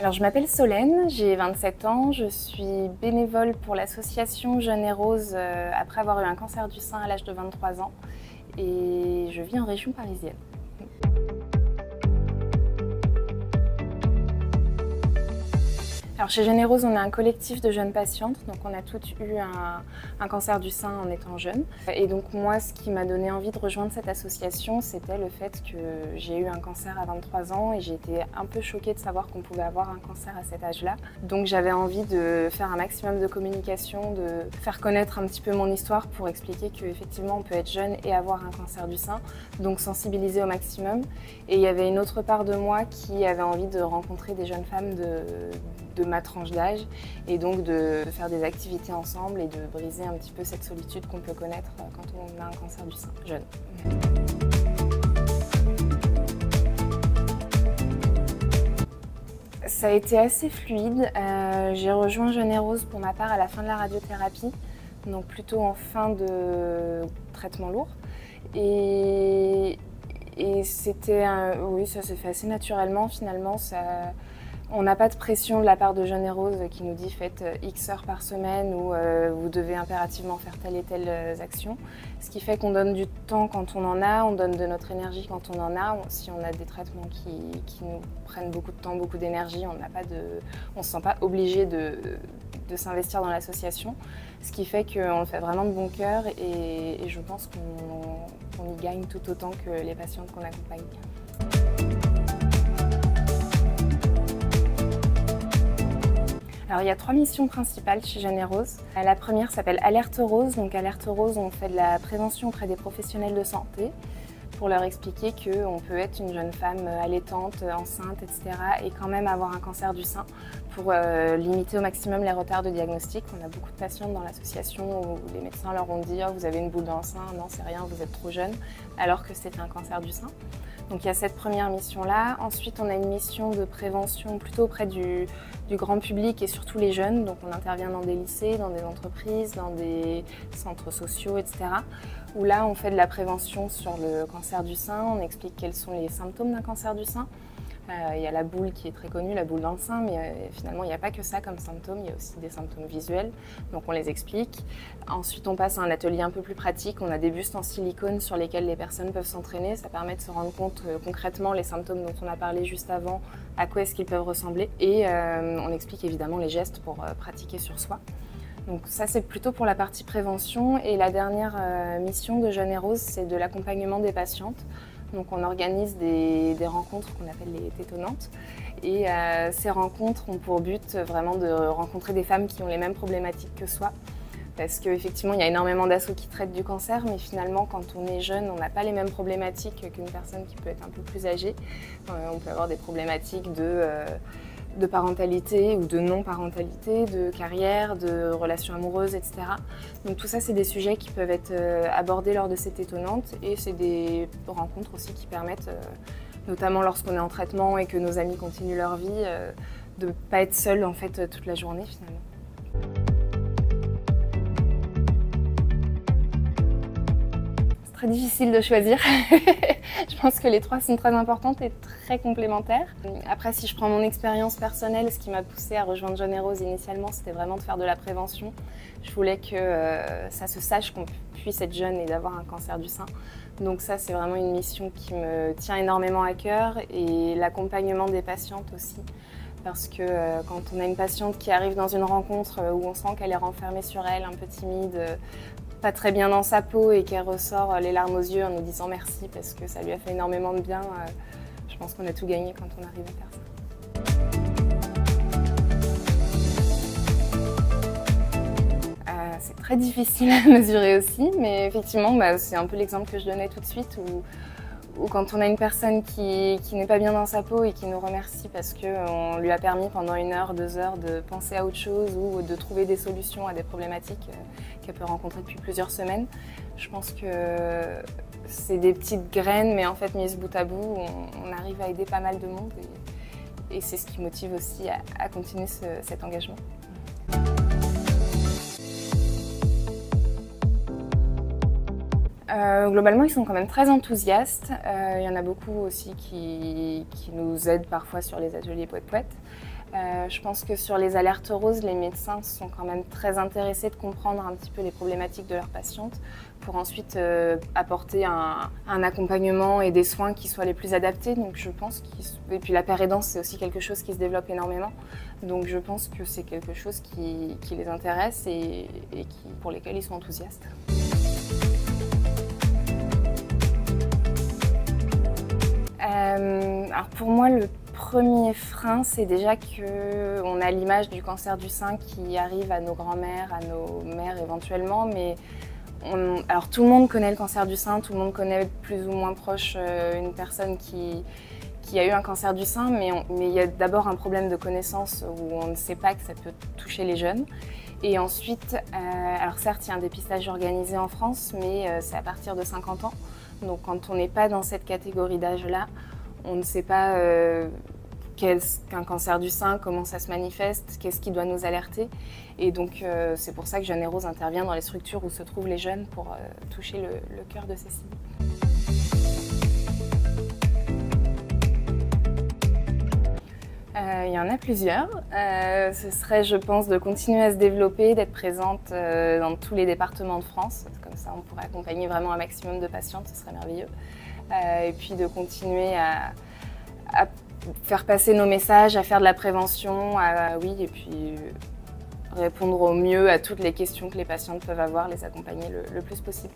Alors je m'appelle Solène, j'ai 27 ans, je suis bénévole pour l'association Jeune et Rose après avoir eu un cancer du sein à l'âge de 23 ans et je vis en région parisienne. Alors chez Jeune et Rose, on a un collectif de jeunes patientes, donc on a toutes eu un cancer du sein en étant jeunes. Et donc moi, ce qui m'a donné envie de rejoindre cette association, c'était le fait que j'ai eu un cancer à 23 ans et j'ai été un peu choquée de savoir qu'on pouvait avoir un cancer à cet âge-là. Donc j'avais envie de faire un maximum de communication, de faire connaître un petit peu mon histoire pour expliquer qu'effectivement on peut être jeune et avoir un cancer du sein, donc sensibiliser au maximum. Et il y avait une autre part de moi qui avait envie de rencontrer des jeunes femmes de ma tranche d'âge et donc de faire des activités ensemble et de briser un petit peu cette solitude qu'on peut connaître quand on a un cancer du sein jeune. Ça a été assez fluide. J'ai rejoint Jeune et Rose pour ma part à la fin de la radiothérapie, donc plutôt en fin de traitement lourd. Et c'était, oui, ça s'est fait assez naturellement finalement. On n'a pas de pression de la part de Jeune et Rose qui nous dit faites X heures par semaine ou vous devez impérativement faire telle et telle action. Ce qui fait qu'on donne du temps quand on en a, on donne de notre énergie quand on en a. Si on a des traitements qui nous prennent beaucoup de temps, beaucoup d'énergie, on ne se sent pas obligé de s'investir dans l'association. Ce qui fait qu'on le fait vraiment de bon cœur et je pense qu'on y gagne tout autant que les patientes qu'on accompagne. Alors il y a 3 missions principales chez Jeune et Rose. La première s'appelle Alerte Rose. Donc Alerte Rose, on fait de la prévention auprès des professionnels de santé pour leur expliquer qu'on peut être une jeune femme allaitante, enceinte, etc. et quand même avoir un cancer du sein pour limiter au maximum les retards de diagnostic. On a beaucoup de patientes dans l'association où les médecins leur ont dit « Oh, vous avez une boule dans le sein, non c'est rien, vous êtes trop jeune », alors que c'était un cancer du sein. Donc il y a cette première mission-là. Ensuite, on a une mission de prévention plutôt auprès du grand public et surtout les jeunes. Donc on intervient dans des lycées, dans des entreprises, dans des centres sociaux, etc. Où là, on fait de la prévention sur le cancer du sein. On explique quels sont les symptômes d'un cancer du sein. Il y a la boule qui est très connue, la boule dans le sein, mais finalement il n'y a pas que ça comme symptômes, il y a aussi des symptômes visuels, donc on les explique. Ensuite on passe à un atelier un peu plus pratique, on a des bustes en silicone sur lesquels les personnes peuvent s'entraîner, ça permet de se rendre compte concrètement les symptômes dont on a parlé juste avant, à quoi est-ce qu'ils peuvent ressembler, et on explique évidemment les gestes pour pratiquer sur soi. Donc ça c'est plutôt pour la partie prévention, et la dernière mission de Jeune et Rose, c'est de l'accompagnement des patientes. Donc on organise des rencontres qu'on appelle les tétonnantes et ces rencontres ont pour but vraiment de rencontrer des femmes qui ont les mêmes problématiques que soi parce qu'effectivement il y a énormément d'assos qui traitent du cancer mais finalement quand on est jeune on n'a pas les mêmes problématiques qu'une personne qui peut être un peu plus âgée. On peut avoir des problématiques de parentalité ou de non-parentalité, de carrière, de relations amoureuses, etc. Donc tout ça, c'est des sujets qui peuvent être abordés lors de ces tétonnantes et c'est des rencontres aussi qui permettent, notamment lorsqu'on est en traitement et que nos amis continuent leur vie, de ne pas être seul en fait toute la journée finalement. Très difficile de choisir. Je pense que les 3 sont très importantes et très complémentaires. Après, si je prends mon expérience personnelle, ce qui m'a poussée à rejoindre Jeune et Rose initialement, c'était vraiment de faire de la prévention. Je voulais que ça se sache qu'on puisse être jeune et d'avoir un cancer du sein. Donc ça, c'est vraiment une mission qui me tient énormément à cœur et l'accompagnement des patientes aussi. Parce que quand on a une patiente qui arrive dans une rencontre où on sent qu'elle est renfermée sur elle, un peu timide, pas très bien dans sa peau et qu'elle ressort les larmes aux yeux en nous disant merci parce que ça lui a fait énormément de bien, je pense qu'on a tout gagné quand on arrive à faire ça. C'est très difficile à mesurer aussi, mais effectivement c'est un peu l'exemple que je donnais tout de suite où quand on a une personne qui n'est pas bien dans sa peau et qui nous remercie parce qu'on lui a permis pendant 1 heure, 2 heures de penser à autre chose ou de trouver des solutions à des problématiques qu'elle peut rencontrer depuis plusieurs semaines. Je pense que c'est des petites graines, mais en fait mises bout à bout, on arrive à aider pas mal de monde et c'est ce qui motive aussi à continuer cet engagement. Globalement, ils sont quand même très enthousiastes. Il y en a beaucoup aussi qui nous aident parfois sur les ateliers poète-poète. Je pense que sur les alertes roses, les médecins sont quand même très intéressés de comprendre un petit peu les problématiques de leurs patientes pour ensuite apporter un accompagnement et des soins qui soient les plus adaptés. Donc je pense et puis la pérédance, c'est aussi quelque chose qui se développe énormément. Donc je pense que c'est quelque chose qui les intéresse et pour lesquels ils sont enthousiastes. Alors pour moi, le premier frein, c'est déjà qu'on a l'image du cancer du sein qui arrive à nos grands-mères, à nos mères éventuellement, mais alors tout le monde connaît le cancer du sein, tout le monde connaît plus ou moins proche une personne qui a eu un cancer du sein, mais il y a d'abord un problème de connaissance où on ne sait pas que ça peut toucher les jeunes. Et ensuite, alors certes, il y a un dépistage organisé en France, mais c'est à partir de 50 ans. Donc quand on n'est pas dans cette catégorie d'âge-là, on ne sait pas qu'est-ce qu'un cancer du sein, comment ça se manifeste, qu'est-ce qui doit nous alerter. Et donc c'est pour ça que Jeunes et Roses intervient dans les structures où se trouvent les jeunes pour toucher le cœur de ces cibles. Il y en a plusieurs. Ce serait, je pense, de continuer à se développer, d'être présente dans tous les départements de France. Comme ça, on pourrait accompagner vraiment un maximum de patientes, ce serait merveilleux. Et puis de continuer à faire passer nos messages, à faire de la prévention, et puis répondre au mieux à toutes les questions que les patientes peuvent avoir, les accompagner le plus possible.